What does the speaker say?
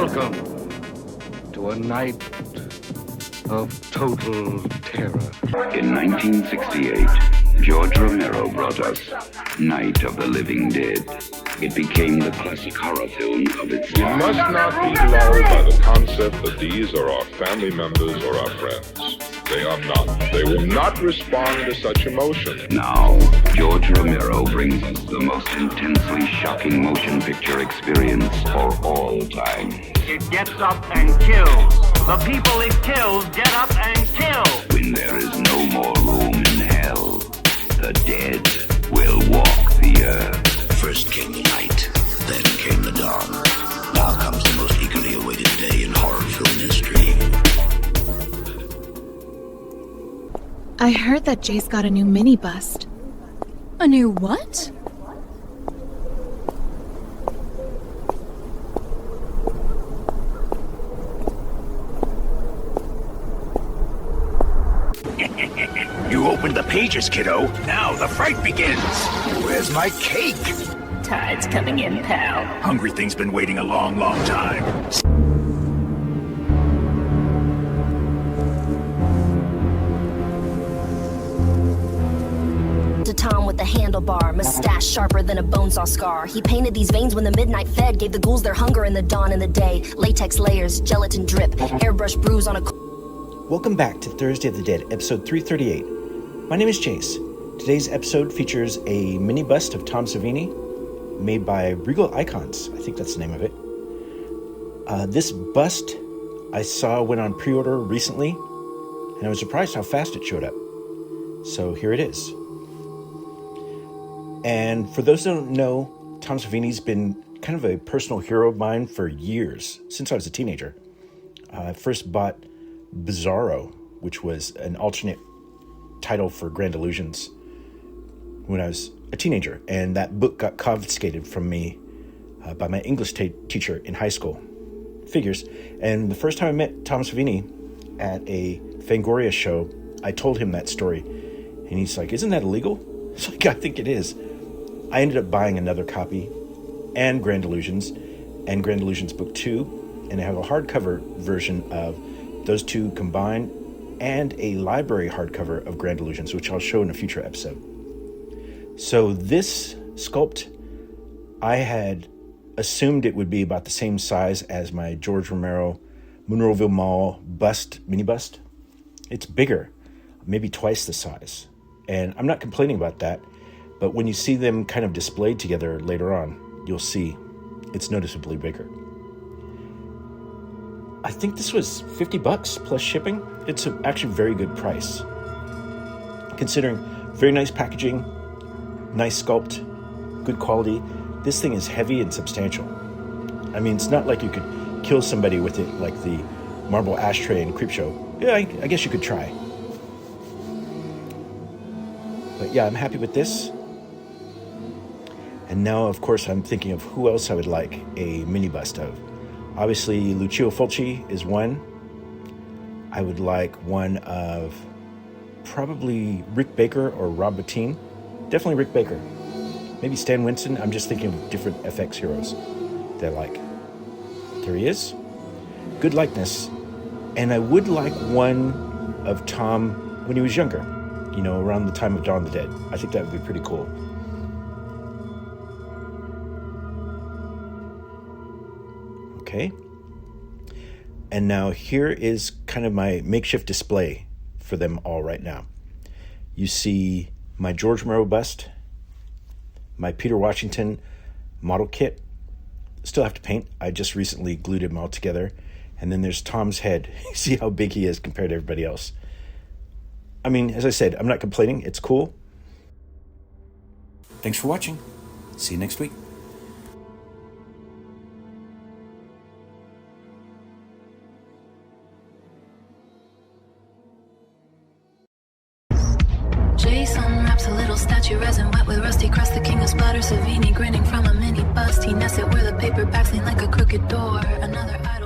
Welcome to a night of total terror. In 1968, George Romero brought us Night of the Living Dead. It became the classic horror film of its We time. must not be lulled by the concept that these are our family members or our friends. They are not. They will not respond to such emotion. Now, George Romero brings us the most intensely shocking motion picture experience for all time. It gets up and kills. The people it kills get up and kill. When there is no more room in hell, the dead will walk the earth. First came the night, then came the dawn. Now comes the most eagerly awaited day in horror film history. I heard that Jay's got a new mini bust. A new what? You opened the pages, kiddo. Now the fight begins. Where's my cake? Tide's coming in, pal. Hungry thing's been waiting a long, long time. To Tom with the handlebar, mustache sharper than a bone saw scar. He painted these veins when the midnight fed, gave the ghouls their hunger in the dawn and the day. Latex layers, gelatin drip, airbrush bruise on a... Welcome back to Thursday of the Dead, episode 338. My name is Chase. Today's episode features a mini bust of Tom Savini, made by Regal Icons. I think that's the name of it. This bust I saw went on pre-order recently, and I was surprised how fast it showed up. So here it is. And for those who don't know, Tom Savini's been kind of a personal hero of mine for years, since I was a teenager. I first bought Bizarro, which was an alternate title for Grand Illusions, when I was a teenager, and that book got confiscated from me by my English teacher in high school. Figures. And the first time I met Tom Savini at a Fangoria show, I told him that story, and he's like, "Isn't that illegal?" It's like, "I think it is." I ended up buying another copy, and Grand Illusions Book 2, and I have a hardcover version of those two combined, and a library hardcover of Grand Illusions, which I'll show in a future episode. So this sculpt, I had assumed it would be about the same size as my George Romero Monroeville Mall mini bust. It's bigger, maybe twice the size. And I'm not complaining about that, but when you see them kind of displayed together later on, you'll see it's noticeably bigger. I think this was $50 plus shipping. It's actually a very good price, considering very nice packaging, nice sculpt, good quality. This thing is heavy and substantial. I mean, it's not like you could kill somebody with it like the marble ashtray in Creepshow. Yeah, I guess you could try. But yeah, I'm happy with this. And now, of course, I'm thinking of who else I would like a mini bust of. Obviously, Lucio Fulci is one. I would like one of probably Rick Baker or Rob Bottin. Definitely Rick Baker. Maybe Stan Winston. I'm just thinking of different FX heroes that I like. There he is. Good likeness. And I would like one of Tom when he was younger, around the time of Dawn of the Dead. I think that would be pretty cool. Okay. And now here is kind of my makeshift display for them all right now. You see my George Romero bust, my Peter Washington model kit. Still have to paint. I just recently glued them all together. And then there's Tom's head. See how big he is compared to everybody else. I mean, as I said, I'm not complaining. It's cool. Thanks for watching. See you next week. Jason wraps a little statue resin wet with rusty crust. The king of splatter, Savini grinning from a mini bust. He nests it where the paperbacks lean like a crooked door. Another item.